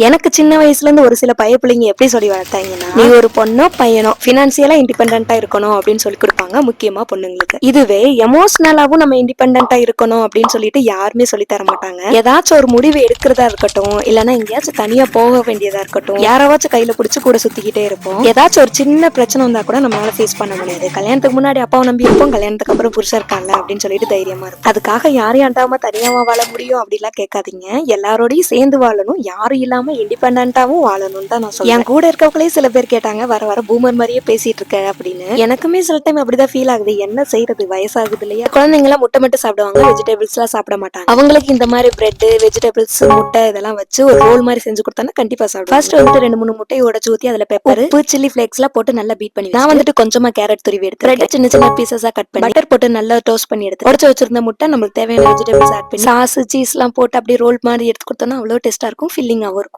எனக்கு சின்ன வயசுல இருந்து ஒரு சில பிள்ளைங்க எப்படி சொல்லி வளர்த்தாங்கன்னா, நீ ஒரு பொண்ணோ பையனோ ஃபினான்சியலா இண்டிபெண்டா இருக்கணும் அப்படின்னு சொல்லி கொடுப்பாங்க, முக்கியமா பொண்ணுங்களுக்கு. இதுவே எமோஷனலாவும் நம்ம இண்டிபெண்டா இருக்கணும் அப்படின்னு சொல்லிட்டு யாருமே சொல்லி தர மாட்டாங்க. ஏதாச்சும் ஒரு முடிவு எடுக்கிறதா இருக்கட்டும், இல்லைன்னா எங்கேயாச்சும் தனியா போக வேண்டியதா இருக்கட்டும், யாராச்சும் கையில பிடிச்சு கூட சுத்திக்கிட்டே இருப்போம். ஏதாச்சும் ஒரு சின்ன பிரச்சனை வந்தா கூட நம்மளால ஃபேஸ் பண்ண முடியாது. கல்யாணத்துக்கு முன்னாடி அப்பாவை நம்பி இருப்போம், கல்யாணத்துக்கு அப்புறம் புருஷன் இருக்காங்க அப்படின்னு சொல்லிட்டு தைரியமா இருக்கும். அதுக்காக யாரையும் அண்டாம தனியாவா வாழ முடியும் அப்படிலாம் கேட்காதீங்க. எல்லாரோடையும் சேர்ந்து வாழணும், யாரும் இல்லாம இண்டிபெண்டாவும் வாழணும்னு தான் நான் சொல்றேன். என் கூட இருக்கவங்களே சில பேர் கேட்டாங்க, வர வர பூமர் மாதிரியே பேசிட்டு இருக்க அப்படின்னு. எனக்குமே சில டைம் அப்படிதான் ஃபீல் ஆகுது. என்ன செய்யறது, வயசாகுது இல்லையா? குழந்தைங்க எல்லாம் முட்டை மட்டும் சாப்பிடுவாங்க, வெஜிடபிள்ஸ் எல்லாம் சாப்பிட மாட்டாங்க. அவங்களுக்கு இந்த மாதிரி பிரெட், வெஜிடபிள்ஸ், முட்டை இதெல்லாம் வச்சு ஒரு ரோல் மாதிரி செஞ்சு கொடுத்தா கண்டிப்பா சாப்பிடுவாங்க. ஃபர்ஸ்ட் வந்துட்டு 2 3 முட்டையை உடைச்சு ஊத்தி அதுல பெப்பர், உப்பு, சில்லி பிளேக்ஸ் எல்லாம் போட்டு நல்லா பீட் பண்ணி, நான் வந்துட்டு கொஞ்சமா கேரட் துருவி எடுத்து பிரெட் சின்ன சின்ன பீசஸா கட் பண்ணி பட்டர் போட்டு நல்லா டோஸ்ட் பண்ணி எடுத்து உடைச்சு வச்சிருந்த முட்டை நம்மளுக்கு தேவையான வெஜிடபிள்ஸ் ஆட் பண்ணி சாஸ், சீஸ் எல்லாம் போட்டு அப்படியே ரோல் மாதிரி எடுத்து கொடுத்தோம்னா அவ்வளவு டேஸ்டா இருக்கும், ஃபில்லிங்காவும் இருக்கும்.